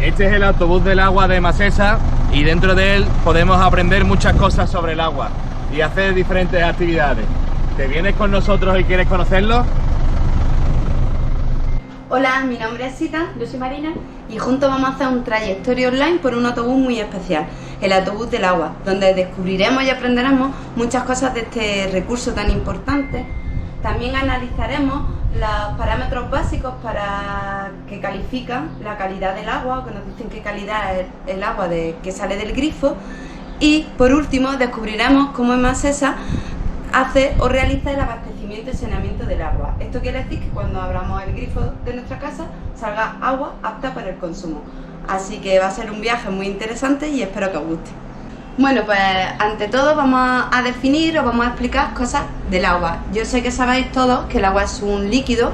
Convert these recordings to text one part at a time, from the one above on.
Este es el autobús del agua de Masesa y dentro de él podemos aprender muchas cosas sobre el agua y hacer diferentes actividades. ¿Te vienes con nosotros y quieres conocerlo? Hola, mi nombre es Sita, yo soy Marina y juntos vamos a hacer un trayectoria online por un autobús muy especial, el autobús del agua, donde descubriremos y aprenderemos muchas cosas de este recurso tan importante. También analizaremos los parámetros básicos para que califican la calidad del agua, o que nos dicen qué calidad es el agua que sale del grifo. Y por último descubriremos cómo en Masesa hace o realiza el abastecimiento y saneamiento del agua. Esto quiere decir que cuando abramos el grifo de nuestra casa salga agua apta para el consumo. Así que va a ser un viaje muy interesante y espero que os guste. Bueno, pues ante todo vamos a definir o vamos a explicar cosas del agua. Yo sé que sabéis todos que el agua es un líquido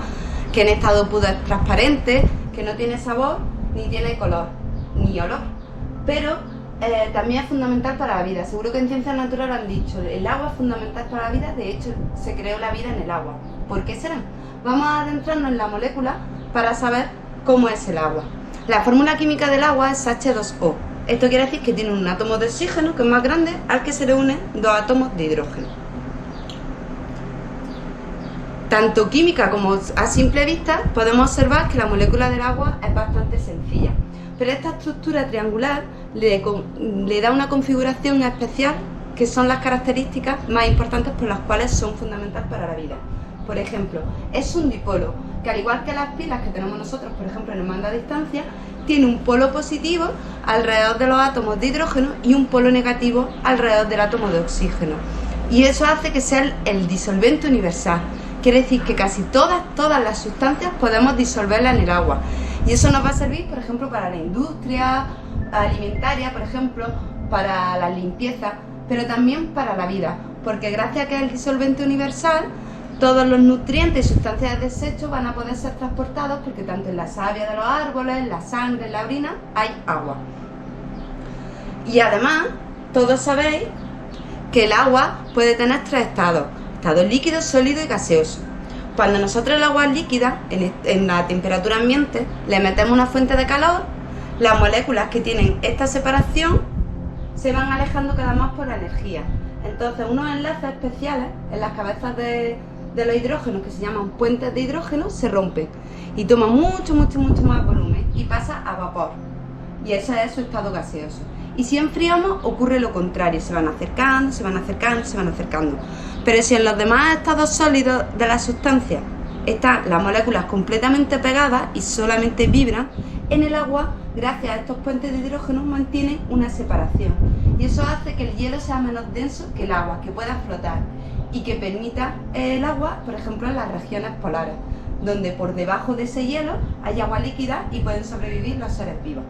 que en estado puro es transparente, que no tiene sabor, ni tiene color, ni olor, pero también es fundamental para la vida. Seguro que en ciencias naturales han dicho, el agua es fundamental para la vida, de hecho se creó la vida en el agua. ¿Por qué será? Vamos a adentrarnos en la molécula para saber cómo es el agua. La fórmula química del agua es H2O. Esto quiere decir que tiene un átomo de oxígeno que es más grande al que se le unen dos átomos de hidrógeno. Tanto química como a simple vista podemos observar que la molécula del agua es bastante sencilla, pero esta estructura triangular le da una configuración especial que son las características más importantes por las cuales son fundamentales para la vida. Por ejemplo, es un dipolo, que al igual que las pilas que tenemos nosotros, por ejemplo, en el mando a distancia, tiene un polo positivo alrededor de los átomos de hidrógeno y un polo negativo alrededor del átomo de oxígeno. Y eso hace que sea el disolvente universal. Quiere decir que casi todas las sustancias podemos disolverlas en el agua. Y eso nos va a servir, por ejemplo, para la industria alimentaria, por ejemplo, para la limpieza, pero también para la vida, porque gracias a que es el disolvente universal, todos los nutrientes y sustancias de desecho van a poder ser transportados porque tanto en la savia de los árboles, en la sangre, en la orina, hay agua. Y además, todos sabéis que el agua puede tener tres estados: estado líquido, sólido y gaseoso. Cuando nosotros el agua es líquida, en la temperatura ambiente, le metemos una fuente de calor, las moléculas que tienen esta separación se van alejando cada vez más por la energía. Entonces, unos enlaces especiales en las cabezas de los hidrógenos, que se llaman puentes de hidrógeno, se rompen y toma mucho más volumen y pasa a vapor, y ese es su estado gaseoso. Y si enfriamos ocurre lo contrario, se van acercando, se van acercando, se van acercando. Pero si en los demás estados sólidos de la sustancia están las moléculas completamente pegadas y solamente vibran, en el agua, gracias a estos puentes de hidrógeno, mantienen una separación, y eso hace que el hielo sea menos denso que el agua, que pueda flotar y que permita el agua, por ejemplo, en las regiones polares, donde por debajo de ese hielo hay agua líquida y pueden sobrevivir los seres vivos.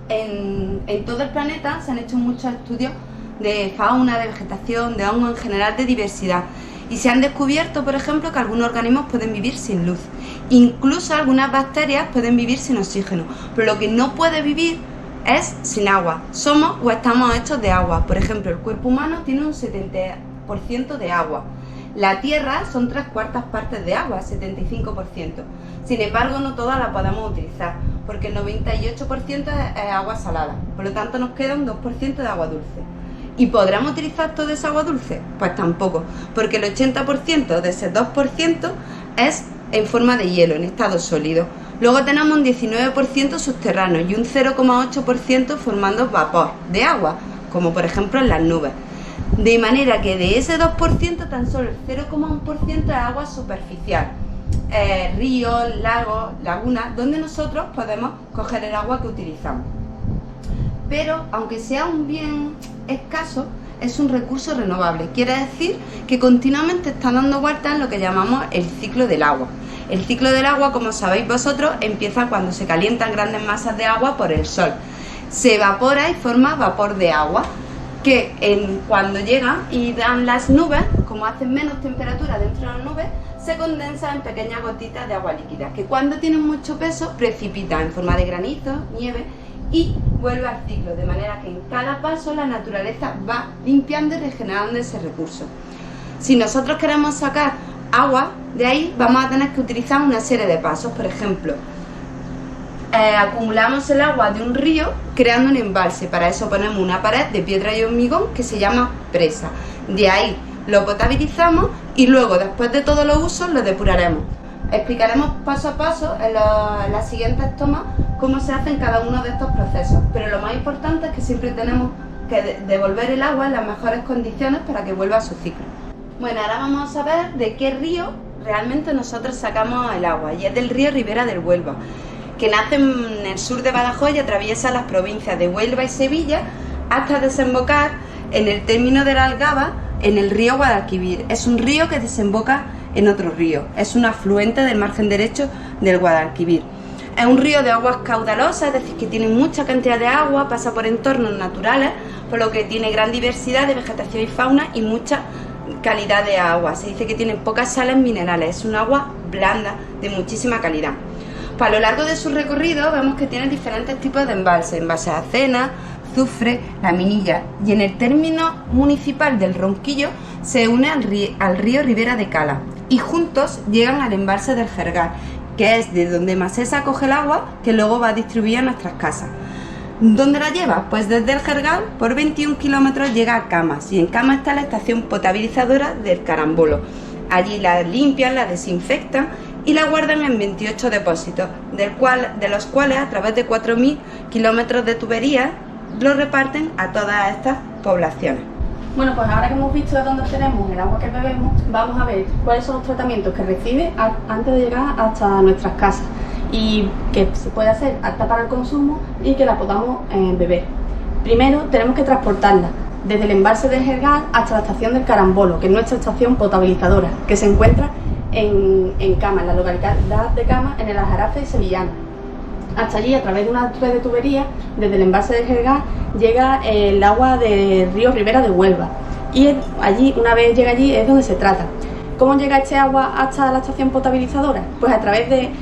En todo el planeta se han hecho muchos estudios de fauna, de vegetación, de hongos en general, de diversidad, y se han descubierto, por ejemplo, que algunos organismos pueden vivir sin luz, incluso algunas bacterias pueden vivir sin oxígeno, pero lo que no puede vivir es sin agua. Somos o estamos hechos de agua. Por ejemplo, el cuerpo humano tiene un 70% de agua. La Tierra son 3/4 partes de agua, 75%. Sin embargo, no toda la podemos utilizar, porque el 98% es agua salada. Por lo tanto, nos queda un 2% de agua dulce. ¿Y podremos utilizar toda esa agua dulce? Pues tampoco, porque el 80% de ese 2% es en forma de hielo, en estado sólido. Luego tenemos un 19% subterráneo y un 0,8% formando vapor de agua, como por ejemplo en las nubes. De manera que de ese 2% tan solo el 0,1% es agua superficial. Ríos, lagos, lagunas, donde nosotros podemos coger el agua que utilizamos. Pero aunque sea un bien escaso, es un recurso renovable. Quiere decir que continuamente está dando vueltas en lo que llamamos el ciclo del agua. El ciclo del agua, como sabéis vosotros, empieza cuando se calientan grandes masas de agua por el sol. Se evapora y forma vapor de agua, que cuando llegan y dan las nubes, como hacen menos temperatura dentro de las nubes, se condensa en pequeñas gotitas de agua líquida, que cuando tienen mucho peso precipitan en forma de granizo, nieve, y vuelve al ciclo, de manera que en cada paso la naturaleza va limpiando y regenerando ese recurso. Si nosotros queremos sacar agua de ahí, vamos a tener que utilizar una serie de pasos. Por ejemplo, acumulamos el agua de un río creando un embalse. Para eso ponemos una pared de piedra y hormigón que se llama presa. De ahí lo potabilizamos y luego, después de todos los usos, lo depuraremos. Explicaremos paso a paso en las siguientes tomas cómo se hacen cada uno de estos procesos, pero lo más importante es que siempre tenemos que devolver el agua en las mejores condiciones para que vuelva a su ciclo. Bueno, ahora vamos a ver de qué río realmente nosotros sacamos el agua, y es del río Ribera del Huelva, que nace en el sur de Badajoz y atraviesa las provincias de Huelva y Sevilla hasta desembocar en el término de la Algaba en el río Guadalquivir. Es un río que desemboca en otro río, es un afluente del margen derecho del Guadalquivir. Es un río de aguas caudalosas, es decir, que tiene mucha cantidad de agua, pasa por entornos naturales, por lo que tiene gran diversidad de vegetación y fauna y mucha calidad de agua. Se dice que tiene pocas sales minerales, es un agua blanda de muchísima calidad. Pues a lo largo de su recorrido vemos que tiene diferentes tipos de embalses, envases a Acena, Azufre, La Minilla, y en el término municipal del Ronquillo se une al río Ribera de Cala y juntos llegan al embalse del Jergal, que es de donde Masesa coge el agua que luego va a distribuir a nuestras casas. ¿Dónde la lleva? Pues desde el Jergal por 21 kilómetros llega a Camas, y en Camas está la estación potabilizadora del Carambolo. Allí la limpian, la desinfectan y la guardan en 28 depósitos, de los cuales a través de 4.000 kilómetros de tuberías lo reparten a todas estas poblaciones. Bueno, pues ahora que hemos visto de dónde tenemos el agua que bebemos, vamos a ver cuáles son los tratamientos que recibe antes de llegar hasta nuestras casas y que se puede hacer apta para el consumo y que la podamos beber. Primero tenemos que transportarla desde el embalse del Jergal hasta la estación del Carambolo, que es nuestra estación potabilizadora, que se encuentra en Camas, en la localidad de Camas, en el Aljarafe sevillano. Hasta allí, a través de una red de tubería, desde el embalse del Jergal, llega el agua del río Ribera de Huelva. Y allí, una vez llega allí, es donde se trata. ¿Cómo llega este agua hasta la estación potabilizadora? Pues a través de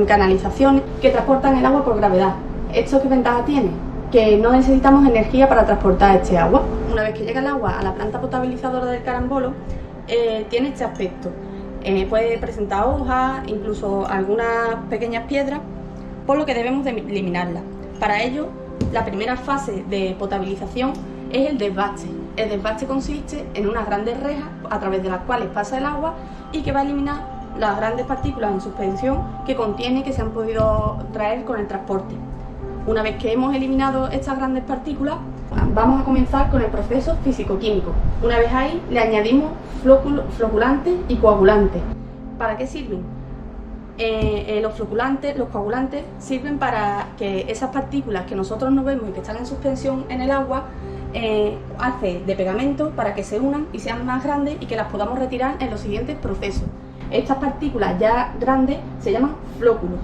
canalizaciones que transportan el agua por gravedad. ¿Esto qué ventaja tiene? Que no necesitamos energía para transportar este agua. Una vez que llega el agua a la planta potabilizadora del Carambolo, tiene este aspecto. Puede presentar hojas, incluso algunas pequeñas piedras, por lo que debemos de eliminarla. Para ello, la primera fase de potabilización es el desbaste. El desbaste consiste en unas grandes rejas a través de las cuales pasa el agua y que va a eliminar las grandes partículas en suspensión que contiene, que se han podido traer con el transporte. Una vez que hemos eliminado estas grandes partículas, vamos a comenzar con el proceso físico-químico. Una vez ahí, le añadimos floculantes y coagulantes. ¿Para qué sirven? Los coagulantes sirven para que esas partículas que nosotros no vemos y que están en suspensión en el agua hace de pegamento para que se unan y sean más grandes y que las podamos retirar en los siguientes procesos. Estas partículas ya grandes se llaman flóculos.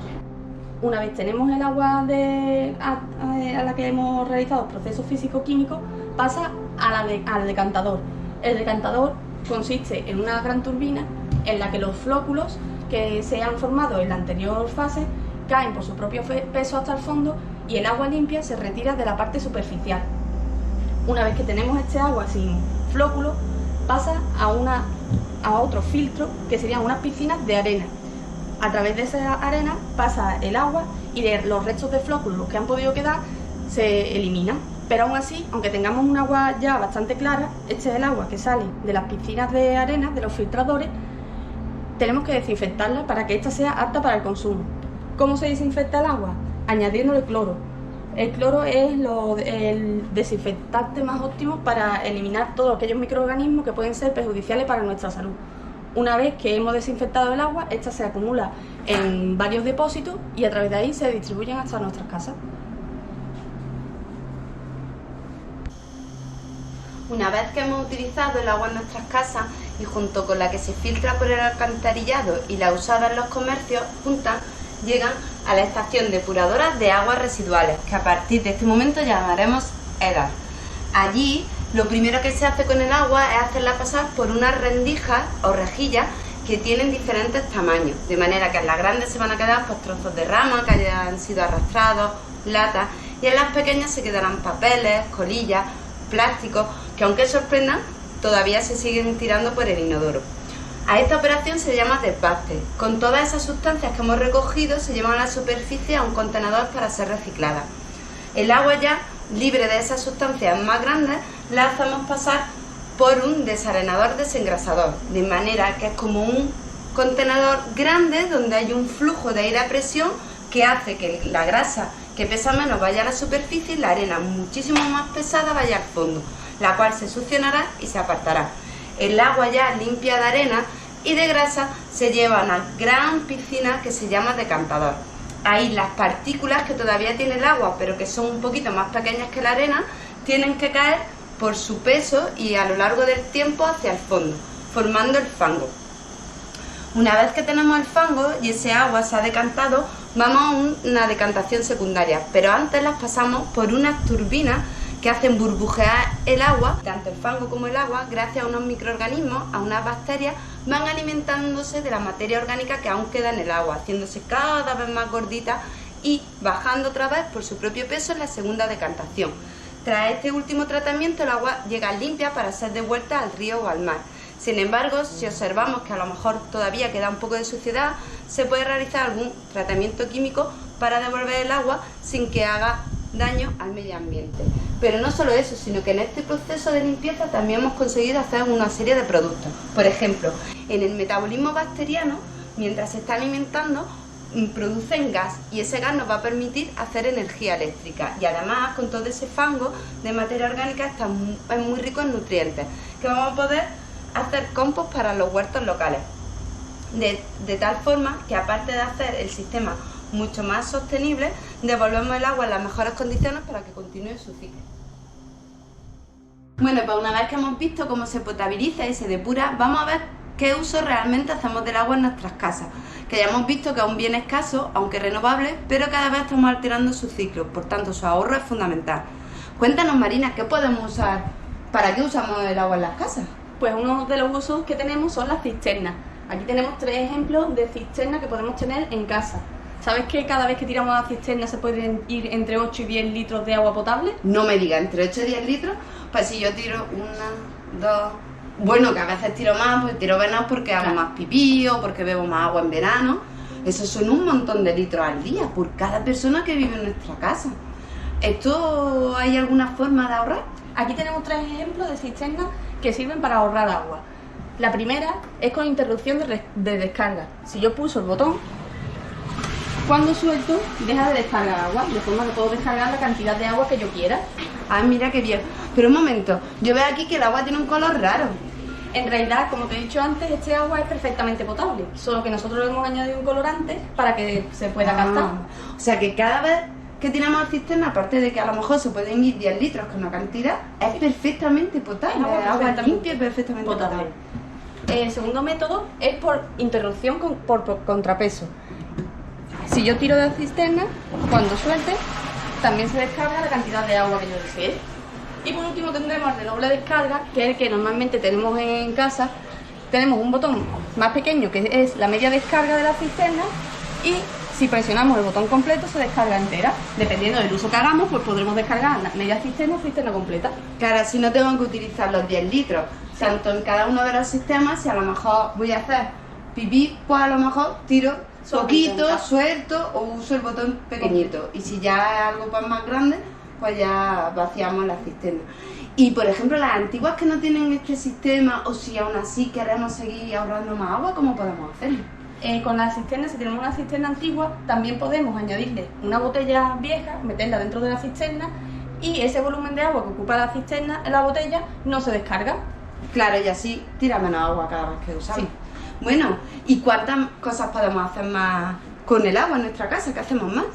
Una vez tenemos el agua a la que hemos realizado procesos físico-químicos, pasa al decantador. El decantador consiste en una gran turbina en la que los flóculos que se han formado en la anterior fase caen por su propio peso hasta el fondo y el agua limpia se retira de la parte superficial. Una vez que tenemos este agua sin flóculo, pasa a otro filtro que serían unas piscinas de arena. A través de esa arena pasa el agua y los restos de flóculos que han podido quedar se eliminan. Pero aún así, aunque tengamos un agua ya bastante clara, este es el agua que sale de las piscinas de arena, de los filtradores, tenemos que desinfectarla para que ésta sea apta para el consumo. ¿Cómo se desinfecta el agua? Añadiéndole cloro. El cloro es el desinfectante más óptimo para eliminar todos aquellos microorganismos que pueden ser perjudiciales para nuestra salud. Una vez que hemos desinfectado el agua, esta se acumula en varios depósitos y a través de ahí se distribuyen hasta nuestras casas. Una vez que hemos utilizado el agua en nuestras casas y junto con la que se filtra por el alcantarillado y la usada en los comercios, juntas llegan a la estación depuradora de aguas residuales, que a partir de este momento llamaremos EDAR. Allí lo primero que se hace con el agua es hacerla pasar por unas rendijas o rejillas que tienen diferentes tamaños, de manera que en las grandes se van a quedar pues, trozos de rama que hayan sido arrastrados, latas, y en las pequeñas se quedarán papeles, colillas, plásticos, que aunque sorprendan, todavía se siguen tirando por el inodoro. A esta operación se llama desbaste. Con todas esas sustancias que hemos recogido se llevan a la superficie a un contenedor para ser reciclada. El agua ya libre de esas sustancias más grandes la hacemos pasar por un desarenador desengrasador, de manera que es como un contenedor grande donde hay un flujo de aire a presión que hace que la grasa que pesa menos vaya a la superficie y la arena muchísimo más pesada vaya al fondo, la cual se succionará y se apartará. El agua ya limpia de arena y de grasa se lleva a una gran piscina que se llama decantador. Ahí las partículas que todavía tiene el agua, pero que son un poquito más pequeñas que la arena, tienen que caer por su peso y a lo largo del tiempo hacia el fondo, formando el fango. Una vez que tenemos el fango y ese agua se ha decantado, vamos a una decantación secundaria, pero antes las pasamos por unas turbinas que hacen burbujear el agua. Tanto el fango como el agua, gracias a unos microorganismos, a unas bacterias, van alimentándose de la materia orgánica que aún queda en el agua, haciéndose cada vez más gordita y bajando otra vez por su propio peso en la segunda decantación. Tras este último tratamiento, el agua llega limpia para ser devuelta al río o al mar. Sin embargo, si observamos que a lo mejor todavía queda un poco de suciedad, se puede realizar algún tratamiento químico para devolver el agua sin que haga daño al medio ambiente. Pero no solo eso, sino que en este proceso de limpieza también hemos conseguido hacer una serie de productos. Por ejemplo, en el metabolismo bacteriano, mientras se está alimentando, producen gas y ese gas nos va a permitir hacer energía eléctrica, y además con todo ese fango de materia orgánica es muy rico en nutrientes que vamos a poder hacer compost para los huertos locales, de tal forma que aparte de hacer el sistema mucho más sostenible, devolvemos el agua en las mejores condiciones para que continúe su ciclo. Bueno, pues una vez que hemos visto cómo se potabiliza y se depura, vamos a ver qué uso realmente hacemos del agua en nuestras casas, que ya hemos visto que es un bien escaso, aunque renovable, pero cada vez estamos alterando su ciclo, por tanto su ahorro es fundamental. Cuéntanos, Marina, ¿qué podemos usar? ¿Para qué usamos el agua en las casas? Pues uno de los usos que tenemos son las cisternas. Aquí tenemos 3 ejemplos de cisternas que podemos tener en casa. ¿Sabes que cada vez que tiramos la cisterna se pueden ir entre 8 y 10 litros de agua potable? No me digas, ¿entre 8 y 10 litros? Pues si yo tiro 1, 2... Bueno, que a veces tiro más, pues tiro menos porque hago más pipí o porque bebo más agua en verano. Eso son un montón de litros al día por cada persona que vive en nuestra casa. ¿Esto hay alguna forma de ahorrar? Aquí tenemos 3 ejemplos de cisternas que sirven para ahorrar agua. La primera es con interrupción de descarga. Si yo pulso el botón, cuando suelto deja de descargar agua, de forma que puedo descargar la cantidad de agua que yo quiera. Ah, mira qué bien. Pero un momento, yo veo aquí que el agua tiene un color raro. En realidad, como te he dicho antes, este agua es perfectamente potable, solo que nosotros le hemos añadido un colorante para que se pueda captar. O sea que cada vez que tiramos la cisterna, aparte de que a lo mejor se pueden ir 10 litros con una cantidad, es perfectamente potable, es agua limpia y perfectamente potable. El segundo método es por interrupción por contrapeso. Si yo tiro de la cisterna, cuando suelte, también se descarga la cantidad de agua que yo desee. Y por último tendremos el de doble descarga, que es el que normalmente tenemos en casa. Tenemos un botón más pequeño, que es la media descarga de la cisterna, y si presionamos el botón completo se descarga entera. Dependiendo del uso que hagamos, pues podremos descargar la media cisterna o cisterna completa. Claro, así no tengo que utilizar los 10 litros, tanto en cada uno de los sistemas. Si a lo mejor voy a hacer pipí, pues a lo mejor tiro poquito, suelto o uso el botón pequeñito. Y si ya es algo pues más grande, pues ya vaciamos la cisterna. Y por ejemplo, las antiguas que no tienen este sistema, o si aún así queremos seguir ahorrando más agua, ¿cómo podemos hacerlo? Con la cisterna, si tenemos una cisterna antigua, también podemos añadirle una botella vieja, meterla dentro de la cisterna, y ese volumen de agua que ocupa la cisterna en la botella no se descarga. Claro, y así tira menos agua cada vez que usamos. Sí. Bueno, ¿y cuántas cosas podemos hacer más con el agua en nuestra casa? ¿Qué hacemos más?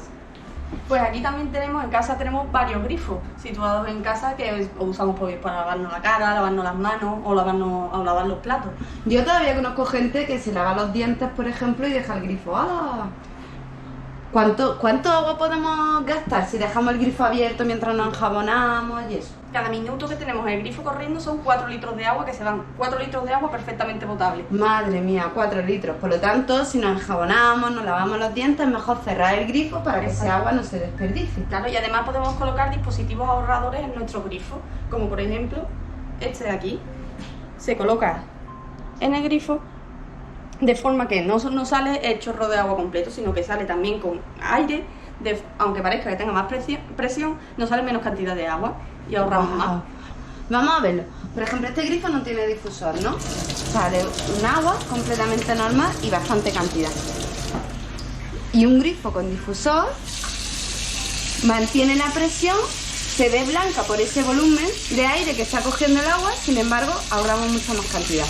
Pues aquí también tenemos, en casa tenemos varios grifos situados en casa que usamos pues, para lavarnos la cara, lavarnos las manos o lavar los platos. Yo todavía conozco gente que se lava los dientes, por ejemplo, y deja el grifo. ¡Hala! ¿Cuánto agua podemos gastar si dejamos el grifo abierto mientras nos enjabonamos y eso? Cada minuto que tenemos el grifo corriendo son 4 litros de agua que se van. 4 litros de agua perfectamente potable. Madre mía, 4 litros. Por lo tanto, si nos enjabonamos, nos lavamos los dientes, es mejor cerrar el grifo para que ese agua no se desperdicie. Claro, y además podemos colocar dispositivos ahorradores en nuestro grifo, como por ejemplo este de aquí. Se coloca en el grifo de forma que no sale el chorro de agua completo, sino que sale también con aire, aunque parezca que tenga más presión, no sale menos cantidad de agua y ahorramos más. Vamos a verlo. Por ejemplo, este grifo no tiene difusor, ¿no? Sale un agua completamente normal y bastante cantidad. Y un grifo con difusor mantiene la presión, se ve blanca por ese volumen de aire que está cogiendo el agua, sin embargo, ahorramos mucha más cantidad.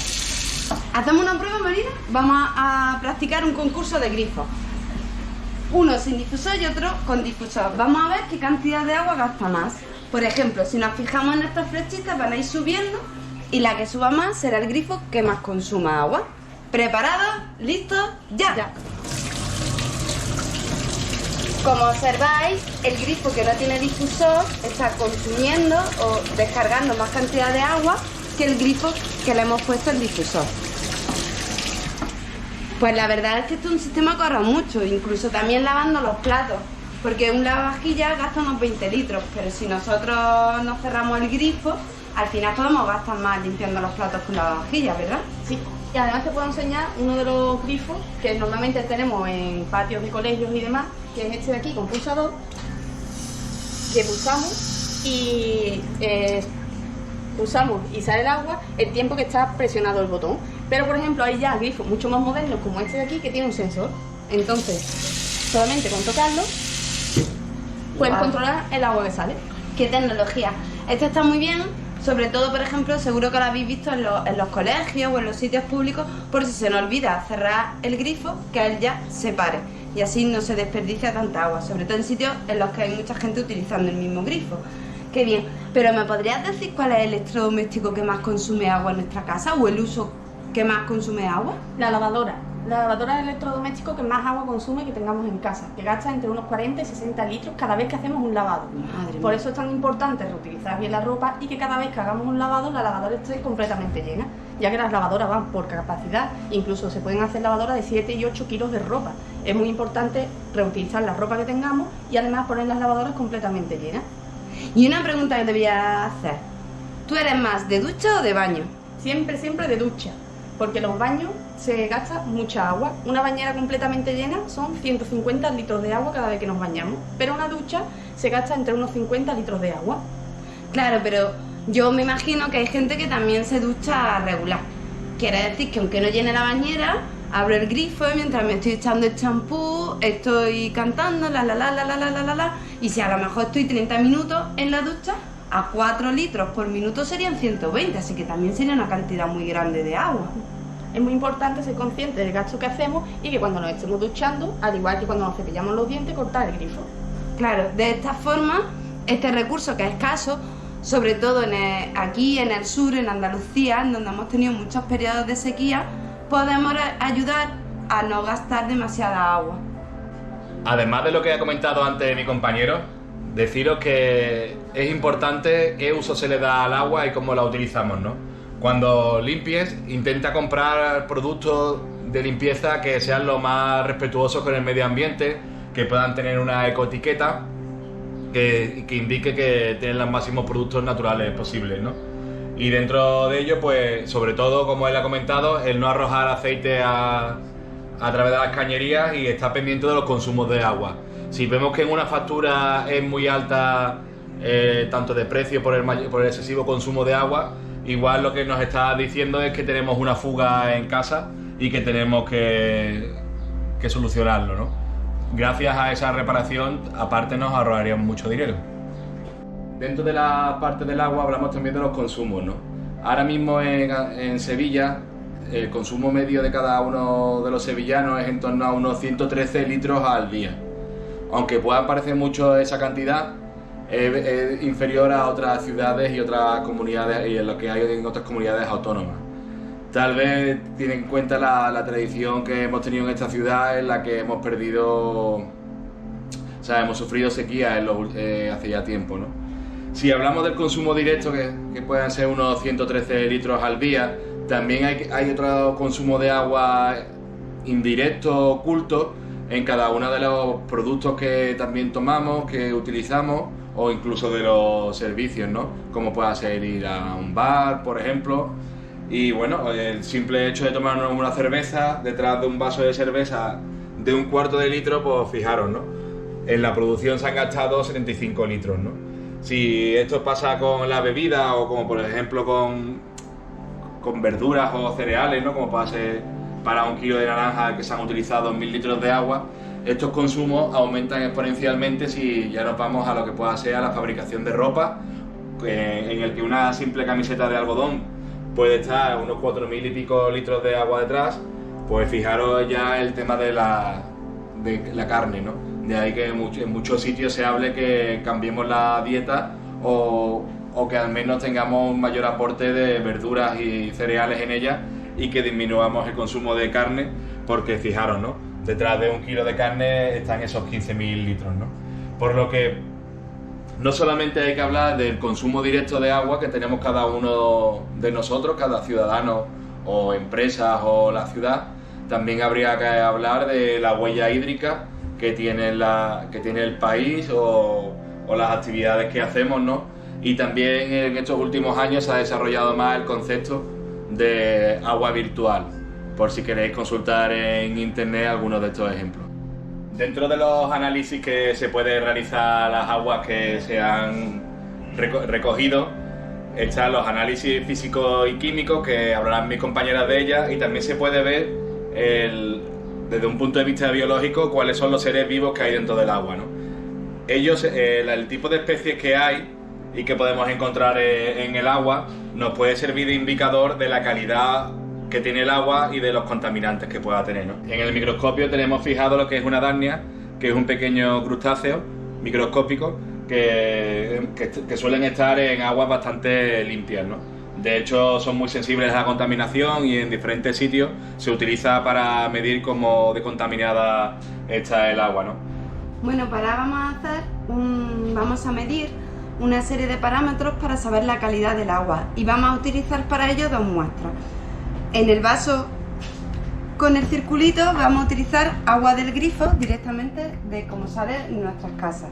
¿Hacemos una prueba, Marina? Vamos a practicar un concurso de grifos. Uno sin difusor y otro con difusor. Vamos a ver qué cantidad de agua gasta más. Por ejemplo, si nos fijamos en estas flechitas van a ir subiendo y la que suba más será el grifo que más consuma agua. ¿Preparados? ¿Listos? ¡Ya! Como observáis, el grifo que no tiene difusor está consumiendo o descargando más cantidad de agua que el grifo que le hemos puesto el difusor. Pues la verdad es que esto es un sistema que ahorra mucho, incluso también lavando los platos, porque un lavavajillas gasta unos 20 litros, pero si nosotros nos cerramos el grifo, al final podemos gastar más limpiando los platos con lavavajillas, ¿verdad? Sí, y además te puedo enseñar uno de los grifos que normalmente tenemos en patios de colegios y demás, que es este de aquí con pulsador, que pulsamos y sale el agua el tiempo que está presionado el botón. Pero por ejemplo hay ya grifos mucho más modernos como este de aquí que tiene un sensor. Entonces, solamente con tocarlo puedes controlar el agua que sale. ¡Qué tecnología! Esto está muy bien, sobre todo, por ejemplo, seguro que lo habéis visto en los colegios o en los sitios públicos, por si se nos olvida cerrar el grifo, que él ya se pare. Y así no se desperdicia tanta agua, sobre todo en sitios en los que hay mucha gente utilizando el mismo grifo. ¡Qué bien! Pero ¿me podrías decir cuál es el electrodoméstico que más consume agua en nuestra casa o el uso que más consume agua? La lavadora. La lavadora es el electrodoméstico que más agua consume que tengamos en casa, que gasta entre unos 40 y 60 litros cada vez que hacemos un lavado. Por eso es tan importante reutilizar bien la ropa y que cada vez que hagamos un lavado, la lavadora esté completamente llena, ya que las lavadoras van por capacidad, incluso se pueden hacer lavadoras de 7 y 8 kilos de ropa. Es muy importante reutilizar la ropa que tengamos y además poner las lavadoras completamente llenas. Y una pregunta que te voy a hacer. ¿Tú eres más de ducha o de baño? Siempre de ducha, porque los baños se gasta mucha agua. Una bañera completamente llena son 150 litros de agua cada vez que nos bañamos, pero una ducha se gasta entre unos 50 litros de agua. Claro, pero yo me imagino que hay gente que también se ducha regular. Quiere decir que aunque no llene la bañera, abro el grifo y mientras me estoy echando el champú, estoy cantando y si a lo mejor estoy 30 minutos en la ducha, a 4 litros por minuto serían 120, así que también sería una cantidad muy grande de agua. Es muy importante ser consciente del gasto que hacemos y que cuando nos estemos duchando, al igual que cuando nos cepillamos los dientes, cortar el grifo. Claro, de esta forma, este recurso que es escaso, sobre todo aquí en el sur, en Andalucía, en donde hemos tenido muchos periodos de sequía, podemos ayudar a no gastar demasiada agua. Además de lo que ha comentado antes mi compañero, deciros que es importante qué uso se le da al agua y cómo la utilizamos, ¿no? Cuando limpies, intenta comprar productos de limpieza que sean lo más respetuosos con el medio ambiente, que puedan tener una ecoetiqueta que indique que tienen los máximos productos naturales posibles, ¿no? Y dentro de ello, pues, sobre todo, como él ha comentado, el no arrojar aceite a través de las cañerías y estar pendiente de los consumos de agua. Si vemos que en una factura es muy alta, tanto de precio por el excesivo consumo de agua, igual lo que nos está diciendo es que tenemos una fuga en casa y que tenemos que solucionarlo, ¿no? Gracias a esa reparación, aparte nos ahorraríamos mucho dinero. Dentro de la parte del agua hablamos también de los consumos, ¿no? Ahora mismo en Sevilla, el consumo medio de cada uno de los sevillanos es en torno a unos 113 litros al día. Aunque pueda parecer mucho esa cantidad, es inferior a otras ciudades y otras comunidades y en lo que hay en otras comunidades autónomas. Tal vez tiene en cuenta la tradición que hemos tenido en esta ciudad, en la que hemos perdido, hemos sufrido sequía hace ya tiempo, ¿no? Si hablamos del consumo directo, que pueden ser unos 113 litros al día, también hay otro consumo de agua indirecto, oculto, en cada uno de los productos que también tomamos, que utilizamos, o incluso de los servicios, ¿no? Como pueda ser ir a un bar, por ejemplo. Y bueno, el simple hecho de tomarnos una cerveza, detrás de un vaso de cerveza de 1/4 de litro, pues fijaros, ¿no? En la producción se han gastado 75 litros, ¿no? Si esto pasa con la bebida o como por ejemplo con verduras o cereales, ¿no? Como puede ser para 1 kilo de naranja que se han utilizado 1000 litros de agua, estos consumos aumentan exponencialmente si ya nos vamos a lo que pueda ser a la fabricación de ropa, en el que una simple camiseta de algodón puede estar unos 4000 y pico litros de agua detrás. Pues fijaros ya el tema de la carne, ¿no? De ahí que en muchos sitios se hable que cambiemos la dieta o que al menos tengamos un mayor aporte de verduras y cereales en ella y que disminuyamos el consumo de carne, porque fijaros, ¿no? Detrás de 1 kilo de carne están esos 15.000 litros, ¿no? Por lo que no solamente hay que hablar del consumo directo de agua que tenemos cada uno de nosotros, cada ciudadano o empresas o la ciudad, también habría que hablar de la huella hídrica que tiene el país o las actividades que hacemos, ¿no? Y también en estos últimos años se ha desarrollado más el concepto de agua virtual, por si queréis consultar en internet algunos de estos ejemplos. Dentro de los análisis que se puede realizar a las aguas que se han recogido, están los análisis físicos y químicos, que hablarán mis compañeras de ellas, y también se puede ver desde un punto de vista biológico cuáles son los seres vivos que hay dentro del agua, ¿no? Ellos, el tipo de especies que hay y que podemos encontrar en el agua nos puede servir de indicador de la calidad que tiene el agua y de los contaminantes que pueda tener, ¿no? En el microscopio tenemos fijado lo que es una darnia, que es un pequeño crustáceo microscópico que suelen estar en aguas bastante limpias, ¿no? De hecho, son muy sensibles a la contaminación y en diferentes sitios se utiliza para medir cómo de contaminada está el agua, ¿no? Bueno, pues ahora vamos a medir una serie de parámetros para saber la calidad del agua y vamos a utilizar para ello 2 muestras. En el vaso con el circulito vamos a utilizar agua del grifo directamente de cómo sale en nuestras casas.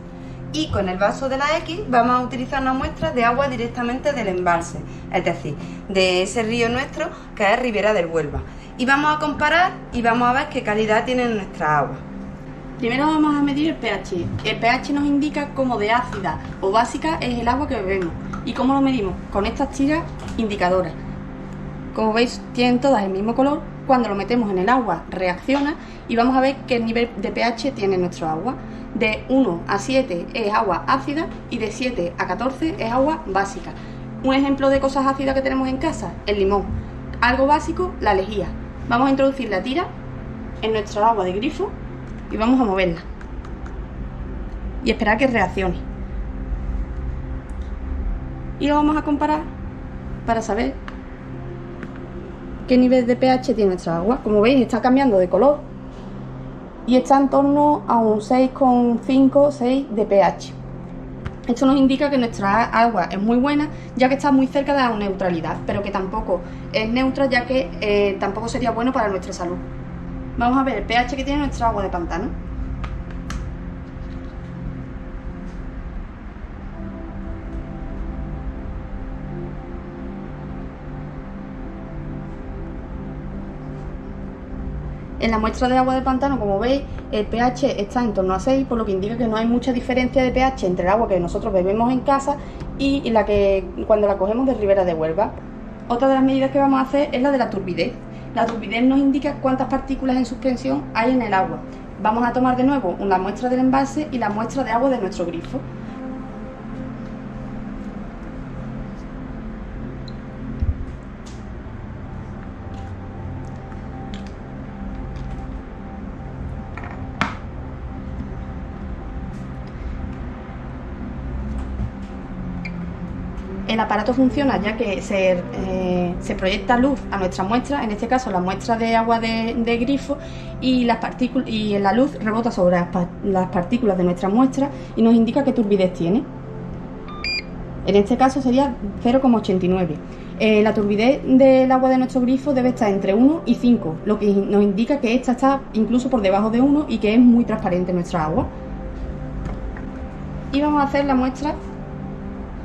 Y con el vaso de la X vamos a utilizar una muestra de agua directamente del embalse, es decir, de ese río nuestro que es Ribera del Huelva. Y vamos a comparar y vamos a ver qué calidad tiene nuestra agua. Primero vamos a medir el pH. El pH nos indica cómo de ácida o básica es el agua que bebemos. ¿Y cómo lo medimos? Con estas tiras indicadoras. Como veis, tienen todas el mismo color. Cuando lo metemos en el agua reacciona y vamos a ver qué nivel de pH tiene nuestro agua. De 1 a 7 es agua ácida y de 7 a 14 es agua básica. Un ejemplo de cosas ácidas que tenemos en casa, el limón. Algo básico, la lejía. Vamos a introducir la tira en nuestra agua de grifo y vamos a moverla y esperar que reaccione. Y lo vamos a comparar para saber qué nivel de pH tiene nuestra agua. Como veis, está cambiando de color y está en torno a un 6,5, 6 de pH. Esto nos indica que nuestra agua es muy buena, ya que está muy cerca de la neutralidad, pero que tampoco es neutra, ya que tampoco sería bueno para nuestra salud. Vamos a ver el pH que tiene nuestra agua de pantano. En la muestra de agua de pantano, como veis, el pH está en torno a 6, por lo que indica que no hay mucha diferencia de pH entre el agua que nosotros bebemos en casa y la que cuando la cogemos de Ribera de Huelva. Otra de las medidas que vamos a hacer es la de la turbidez. La turbidez nos indica cuántas partículas en suspensión hay en el agua. Vamos a tomar de nuevo una muestra del embalse y la muestra de agua de nuestro grifo. El aparato funciona ya que se proyecta luz a nuestra muestra, en este caso la muestra de agua de grifo, y la luz rebota sobre las partículas de nuestra muestra y nos indica qué turbidez tiene. En este caso sería 0,89. La turbidez del agua de nuestro grifo debe estar entre 1 y 5, lo que nos indica que esta está incluso por debajo de 1 y que es muy transparente nuestra agua. Y vamos a hacer la muestra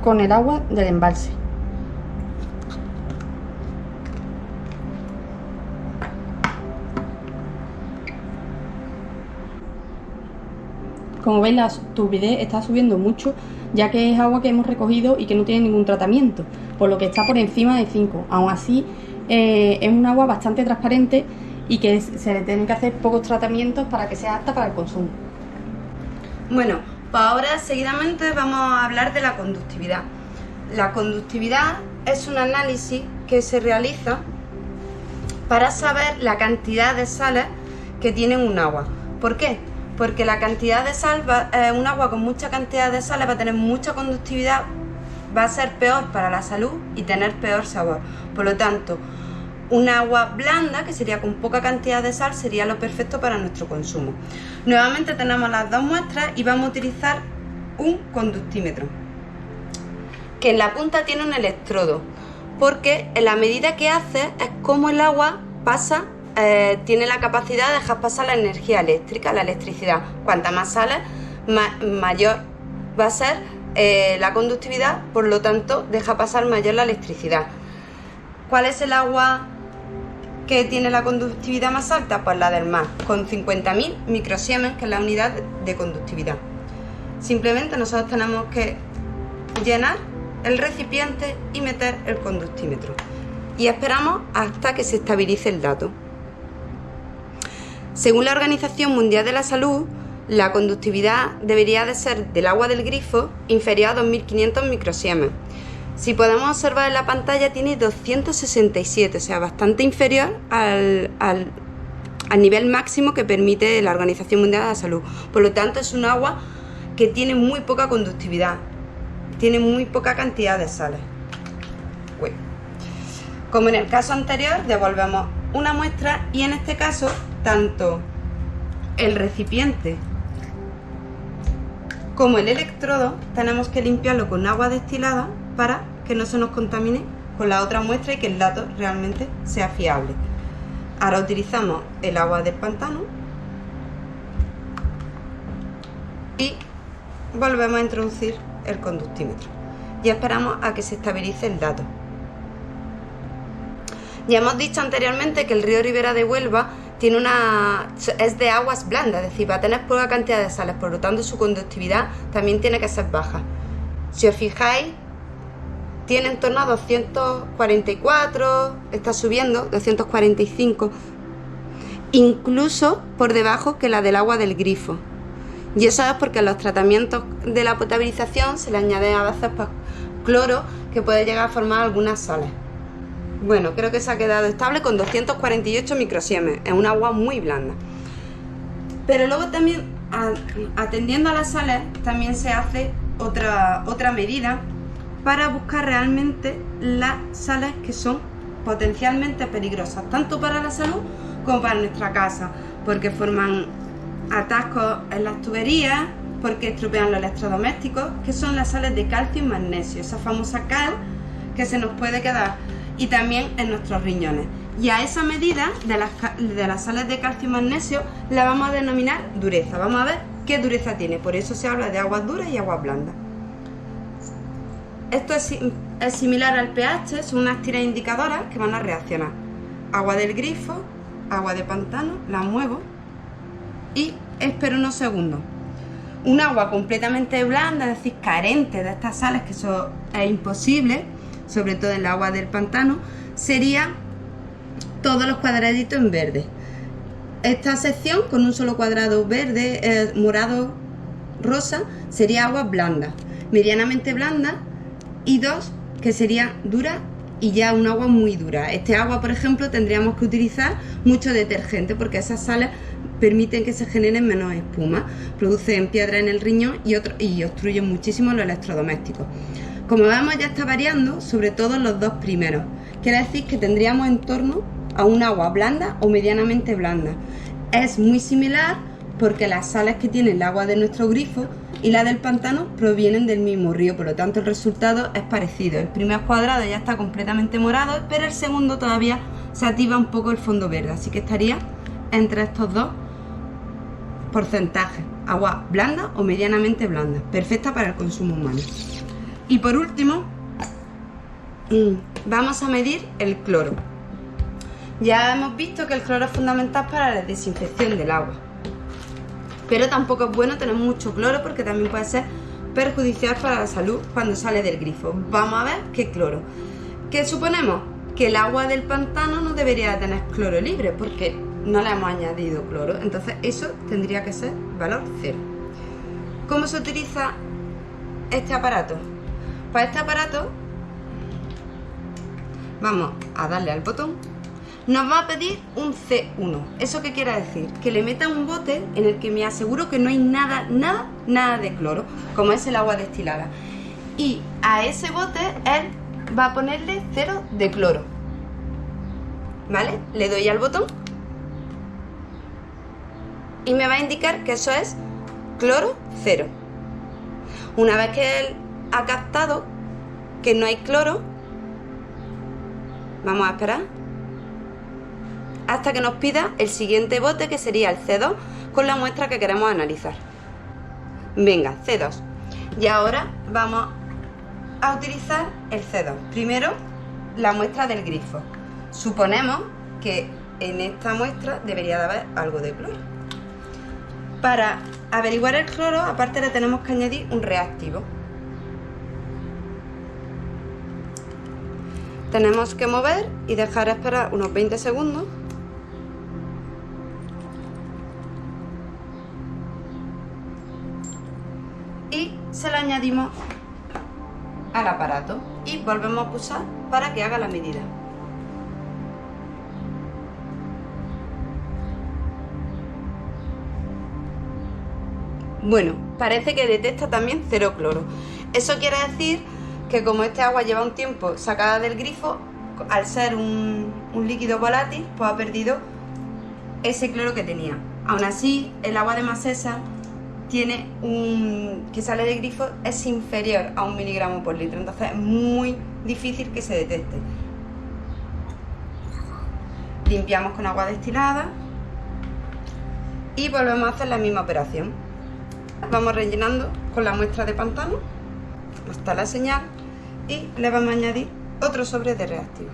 con el agua del embalse. Como veis, la turbidez está subiendo mucho, ya que es agua que hemos recogido y que no tiene ningún tratamiento, por lo que está por encima de 5. Aún así, es un agua bastante transparente y que se le tienen que hacer pocos tratamientos para que sea apta para el consumo. Bueno, pues ahora seguidamente vamos a hablar de la conductividad. La conductividad es un análisis que se realiza para saber la cantidad de sales que tiene un agua. ¿Por qué? Porque la cantidad de sal, un agua con mucha cantidad de sales va a tener mucha conductividad, va a ser peor para la salud y tener peor sabor. Por lo tanto, un agua blanda, que sería con poca cantidad de sal, sería lo perfecto para nuestro consumo. Nuevamente tenemos las dos muestras y vamos a utilizar un conductímetro, que en la punta tiene un electrodo, porque en la medida que hace es como el agua pasa, tiene la capacidad de dejar pasar la energía eléctrica, la electricidad. Cuanta más sales, mayor va a ser la conductividad, por lo tanto deja pasar mayor la electricidad. ¿Cuál es el agua que tiene la conductividad más alta? Pues la del mar, con 50.000 microsiemens, que es la unidad de conductividad. Simplemente nosotros tenemos que llenar el recipiente y meter el conductímetro y esperamos hasta que se estabilice el dato. Según la Organización Mundial de la Salud, la conductividad debería de ser del agua del grifo inferior a 2.500 microsiemens. Si podemos observar en la pantalla, tiene 267, o sea, bastante inferior al nivel máximo que permite la Organización Mundial de la Salud. Por lo tanto, es un agua que tiene muy poca conductividad, tiene muy poca cantidad de sales. Bueno, como en el caso anterior, devolvemos una muestra y en este caso, tanto el recipiente como el electrodo tenemos que limpiarlo con agua destilada para que no se nos contamine con la otra muestra y que el dato realmente sea fiable. Ahora utilizamos el agua del pantano y volvemos a introducir el conductímetro y esperamos a que se estabilice el dato. Ya hemos dicho anteriormente que el río Ribera de Huelva es de aguas blandas, es decir, va a tener poca cantidad de sales, por lo tanto su conductividad también tiene que ser baja. Si os fijáis, tiene en torno a 244, está subiendo, 245, incluso por debajo que la del agua del grifo. Y eso es porque en los tratamientos de la potabilización se le añade a veces pues, cloro, que puede llegar a formar algunas sales. Bueno, creo que se ha quedado estable con 248 microsiemens, es un agua muy blanda. Pero luego también, atendiendo a las sales, también se hace otra medida para buscar realmente las sales que son potencialmente peligrosas, tanto para la salud como para nuestra casa, porque forman atascos en las tuberías, porque estropean los electrodomésticos, que son las sales de calcio y magnesio, esa famosa cal que se nos puede quedar, y también en nuestros riñones. Y a esa medida de las sales de calcio y magnesio la vamos a denominar dureza. Vamos a ver qué dureza tiene, por eso se habla de aguas duras y aguas blandas. Esto es similar al pH, son unas tiras indicadoras que van a reaccionar. Agua del grifo, agua de pantano, la muevo y espero unos segundos. Un agua completamente blanda, es decir, carente de estas sales, que eso es imposible, sobre todo en el agua del pantano, sería todos los cuadraditos en verde. Esta sección con un solo cuadrado verde, morado, rosa, sería agua blanda, medianamente blanda, y dos que sería dura y ya un agua muy dura. Este agua, por ejemplo, tendríamos que utilizar mucho detergente porque esas sales permiten que se generen menos espuma, producen piedra en el riñón y obstruyen muchísimo los electrodomésticos. Como vemos, ya está variando, sobre todo los dos primeros. Quiere decir que tendríamos en torno a un agua blanda o medianamente blanda. Es muy similar porque las sales que tiene el agua de nuestro grifo y la del pantano provienen del mismo río, por lo tanto el resultado es parecido. El primer cuadrado ya está completamente morado, pero el segundo todavía se activa un poco el fondo verde, así que estaría entre estos dos porcentajes: agua blanda o medianamente blanda, perfecta para el consumo humano. Y por último, vamos a medir el cloro. Ya hemos visto que el cloro es fundamental para la desinfección del agua. Pero tampoco es bueno tener mucho cloro porque también puede ser perjudicial para la salud cuando sale del grifo. Vamos a ver qué cloro. ¿Qué suponemos? Que el agua del pantano no debería tener cloro libre porque no le hemos añadido cloro. Entonces eso tendría que ser valor 0. ¿Cómo se utiliza este aparato? Para este aparato vamos a darle al botón. Nos va a pedir un C1. ¿Eso qué quiere decir? Que le meta un bote en el que me aseguro que no hay nada de cloro, como es el agua destilada. Y a ese bote él va a ponerle 0 de cloro. ¿Vale? Le doy al botón y me va a indicar que eso es cloro 0. Una vez que él ha captado que no hay cloro, vamos a esperar hasta que nos pida el siguiente bote, que sería el C2, con la muestra que queremos analizar. Venga, C2. Y ahora vamos a utilizar el C2. Primero, la muestra del grifo. Suponemos que en esta muestra debería de haber algo de cloro. Para averiguar el cloro, aparte le tenemos que añadir un reactivo. Tenemos que mover y dejar esperar unos 20 segundos. Y se lo añadimos al aparato y volvemos a pulsar para que haga la medida. Bueno, parece que detecta también 0 cloro. Eso quiere decir que como este agua lleva un tiempo sacada del grifo, al ser un líquido volátil, pues ha perdido ese cloro que tenía. Aún así, el agua de Masesa tiene que sale del grifo es inferior a 1 miligramo por litro, entonces es muy difícil que se detecte. Limpiamos con agua destilada y volvemos a hacer la misma operación. Vamos rellenando con la muestra de pantano hasta la señal y le vamos a añadir otro sobre de reactivo.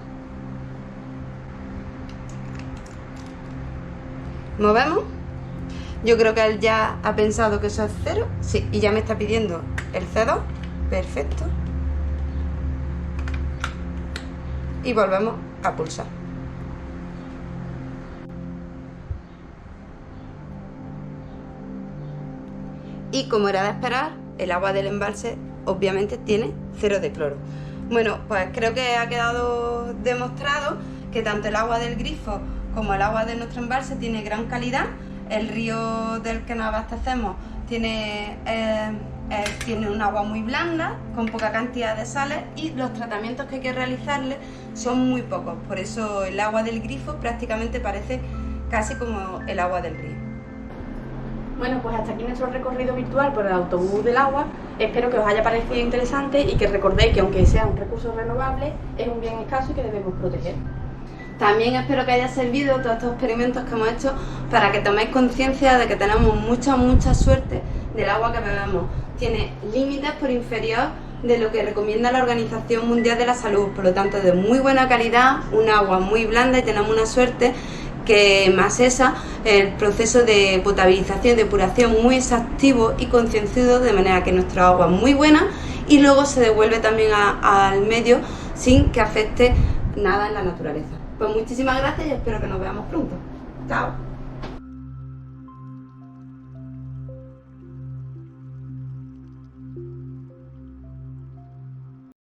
Movemos. Yo creo que él ya ha pensado que eso es 0. Sí, y ya me está pidiendo el C2. Perfecto. Y volvemos a pulsar. Y como era de esperar, el agua del embalse obviamente tiene 0 de cloro. Bueno, pues creo que ha quedado demostrado que tanto el agua del grifo como el agua de nuestro embalse tiene gran calidad. El río del que nos abastecemos tiene un agua muy blanda, con poca cantidad de sales, y los tratamientos que hay que realizarle son muy pocos. Por eso el agua del grifo prácticamente parece casi como el agua del río. Bueno, pues hasta aquí nuestro recorrido virtual por el autobús del agua. Espero que os haya parecido interesante y que recordéis que aunque sea un recurso renovable, es un bien escaso y que debemos proteger. También espero que haya servido todos estos experimentos que hemos hecho para que toméis conciencia de que tenemos mucha suerte del agua que bebemos. Tiene límites por inferior de lo que recomienda la Organización Mundial de la Salud, por lo tanto de muy buena calidad, un agua muy blanda, y tenemos una suerte que Masesa, el proceso de potabilización y depuración muy exhaustivo y concienzudo, de manera que nuestra agua es muy buena y luego se devuelve también al medio sin que afecte nada en la naturaleza. Pues muchísimas gracias y espero que nos veamos pronto. Chao.